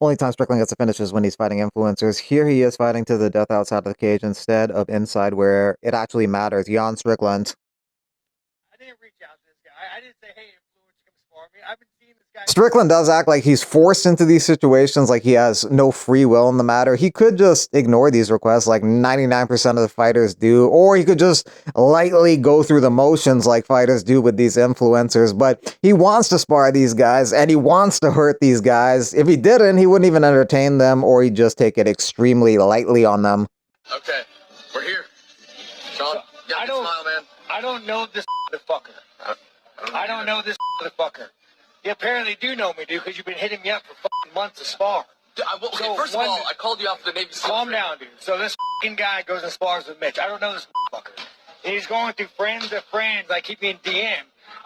Only time Strickland gets a finish is when he's fighting influencers. Here he is fighting to the death outside of the cage instead of inside where it actually matters. Jan Strickland. I didn't reach out to this guy. I didn't say, hey, influencer, come spar me. I've been seeing this guy. Strickland does act like he's forced into these situations, like he has no free will in the matter. He could just ignore these requests like 99% of the fighters do, or he could just lightly go through the motions like fighters do with these influencers, but he wants to spar these guys, and he wants to hurt these guys. If he didn't, he wouldn't even entertain them, or he'd just take it extremely lightly on them. Okay, we're here. Sean, I don't smile, man. I don't know this motherfucker. I don't know this motherfucker. You apparently do know me, dude, because you've been hitting me up for fucking months to spar. Dude, okay, first of all, I called you out for the Navy SEAL. Calm down, dude. So this fucking guy goes and spars with Mitch. I don't know this motherfucker. And he's going through friends of friends, like keep me in DM.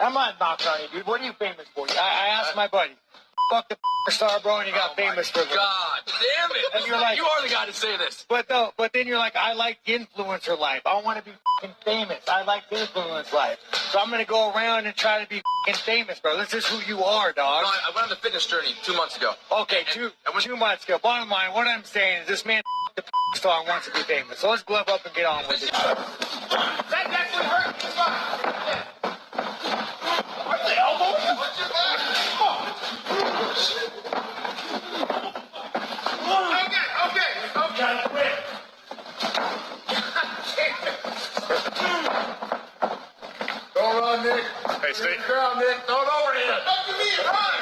I'm not knocking on you, dude. What are you famous for? I asked my buddy. Fuck the star, bro, and you got famous for this. God damn it! And you're like, you are the guy to say this. But then you're like, I like the influencer life. I want to be fucking famous. I like the influence life. So I'm gonna go around and try to be fucking famous, bro. This is who you are, dog. No, I went on the fitness journey 2 months ago. Okay, two months ago. Bottom line, what I'm saying is this man the star and wants to be famous. So let's glove up and get on with it. That actually hurt. It's fine. What's the elbow? What's your back? Okay. Don't run, Nick. Hey, stay. Ground, Nick. Don't over here. Back to me. Run.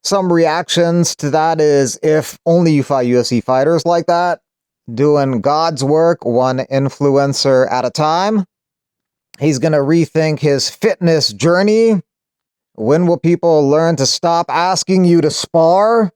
Some reactions to that is, if only you fight UFC fighters like that, doing God's work one influencer at a time. He's going to rethink his fitness journey. When will people learn to stop asking you to spar?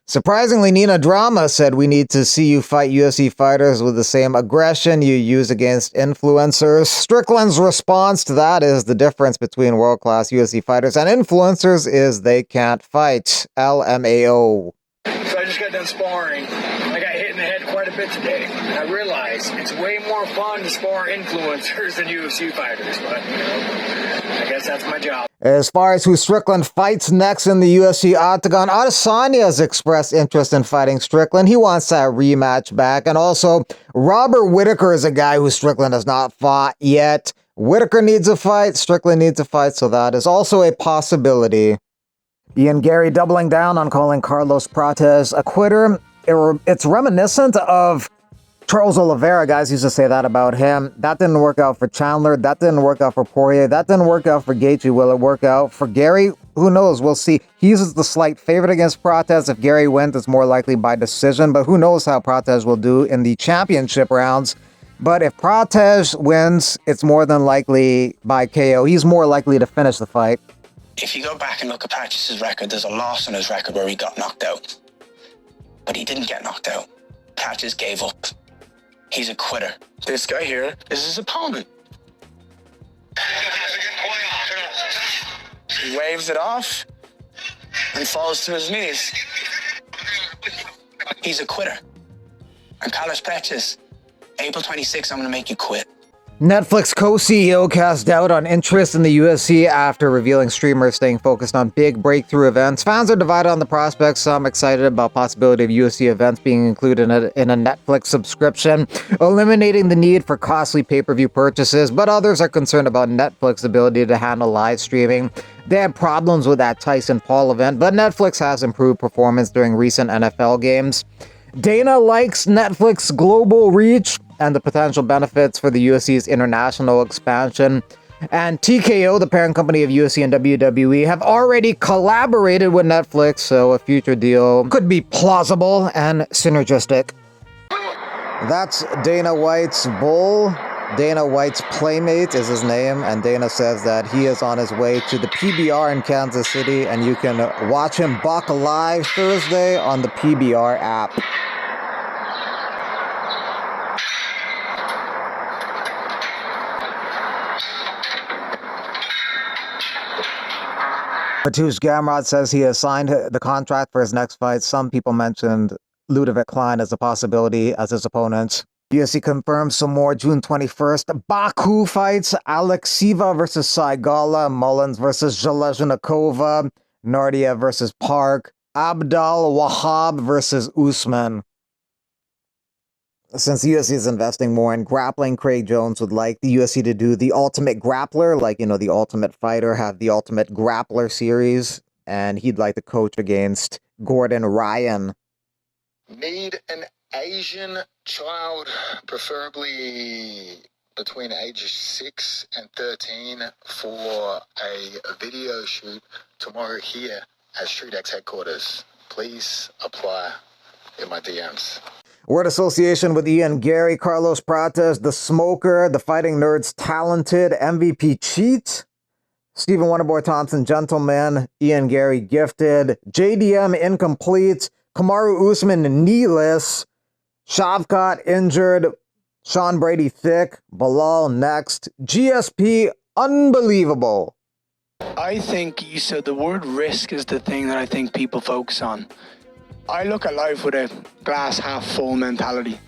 Surprisingly, Nina Drama said we need to see you fight UFC fighters with the same aggression you use against influencers. Strickland's response to that is the difference between world-class UFC fighters and influencers is they can't fight. LMAO. So I just got done sparring. I got hit in the head quite a bit today. And I realized it's way more fun to spar influencers than UFC fighters. But, you know, I guess that's my job. As far as who Strickland fights next in the UFC octagon, Adesanya has expressed interest in fighting Strickland. He wants that rematch back. And also, Robert Whittaker is a guy who Strickland has not fought yet. Whittaker needs a fight, Strickland needs a fight, so that is also a possibility. Ian Garry doubling down on calling Carlos Prates a quitter. It's reminiscent of Charles Oliveira. Guys used to say that about him. That didn't work out for Chandler. That didn't work out for Poirier. That didn't work out for Gaethje. Will it work out for Garry? Who knows? We'll see. He's the slight favorite against Prates. If Garry wins, it's more likely by decision. But who knows how Prates will do in the championship rounds. But if Prates wins, it's more than likely by KO. He's more likely to finish the fight. If you go back and look at Prates' record, there's a loss on his record where he got knocked out. But he didn't get knocked out. Prates gave up. He's a quitter. This guy here is his opponent. He waves it off and falls to his knees. He's a quitter. And Carlos Prates, April 26th, I'm going to make you quit. Netflix co-CEO cast doubt on interest in the UFC after revealing streamers staying focused on big breakthrough events. Fans are divided on the prospects, some excited about possibility of UFC events being included in a Netflix subscription, eliminating the need for costly pay-per-view purchases, but others are concerned about Netflix's ability to handle live streaming. They had problems with that Tyson Paul event, but Netflix has improved performance during recent NFL games. Dana likes Netflix global reach and the potential benefits for the UFC's international expansion. And TKO, the parent company of UFC and WWE, have already collaborated with Netflix, so a future deal could be plausible and synergistic. That's Dana White's bull. Dana White's playmate is his name, and Dana says that he is on his way to the PBR in Kansas City, and you can watch him buck live Thursday on the PBR app. Prates Gamrot says he has signed the contract for his next fight. Some people mentioned Ludovic Klein as a possibility as his opponent. UFC confirms some more June 21st. Baku fights. Alexieva versus Saigala. Mullins versus Zhelezhnykova. Nardia versus Park. Abdal Wahab versus Usman. Since the UFC is investing more in grappling, Craig Jones would like the UFC to do the Ultimate Grappler, like, the Ultimate Fighter, have the Ultimate Grappler series, and he'd like to coach against Gordon Ryan. Need an Asian child, preferably between ages 6 and 13, for a video shoot tomorrow here at StreetX headquarters. Please apply in my DMs. Word association with Ian Garry, Carlos Prates, The Smoker, The Fighting Nerds Talented, MVP Cheat, Stephen Wonderboy Thompson, Gentleman, Ian Garry Gifted, JDM Incomplete, Kamaru Usman Kneeless, Shavkat Injured, Sean Brady Thick, Bilal Next, GSP Unbelievable. I think you said the word risk is the thing that I think people focus on. I look at life with a glass half full mentality.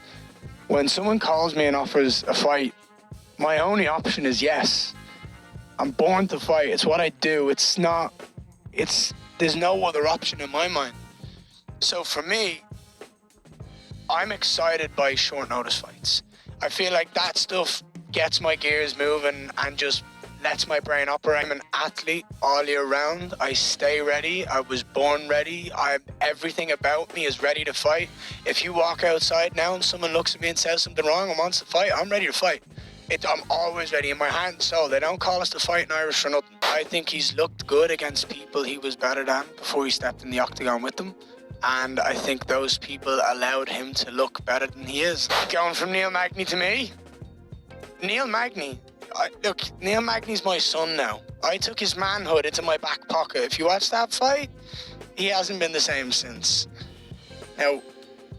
When someone calls me and offers a fight, my only option is yes. I'm born to fight. It's what I do. There's no other option in my mind. So for me, I'm excited by short notice fights. I feel like that stuff gets my gears moving and just lets my brain operate. I'm an athlete all year round. I stay ready. I was born ready. Everything about me is ready to fight. If you walk outside now and someone looks at me and says something wrong and wants to fight, I'm ready to fight. I'm always ready in my heart and soul. They don't call us to fight in Irish for nothing. I think he's looked good against people he was better than before he stepped in the octagon with them. And I think those people allowed him to look better than he is. Going from Neil Magny to me? Neil Magny. Look, Neil Magny's my son now. I took his manhood into my back pocket. If you watch that fight, he hasn't been the same since. Now,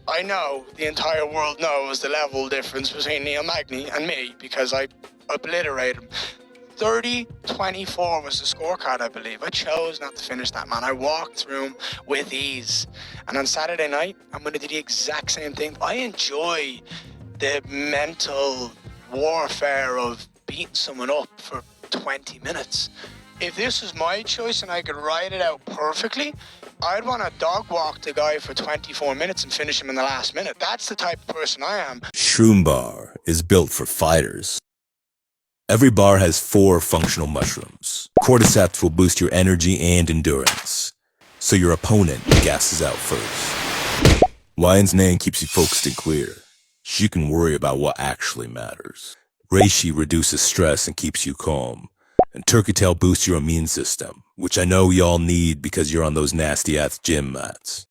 I know the entire world knows the level difference between Neil Magny and me because I obliterated him. 30-24 was the scorecard, I believe. I chose not to finish that, man. I walked through him with ease. And on Saturday night, I'm going to do the exact same thing. I enjoy the mental warfare of beating someone up for 20 minutes. If this was my choice and I could ride it out perfectly, I'd want to dog walk the guy for 24 minutes and finish him in the last minute. That's the type of person I am. Shroom Bar is built for fighters. Every bar has 4 functional mushrooms. Cordyceps will boost your energy and endurance, so your opponent gasses out first. Lion's Mane keeps you focused and clear, so you can worry about what actually matters. Reishi reduces stress and keeps you calm. And Turkey Tail boosts your immune system, which I know y'all need because you're on those nasty-ass gym mats.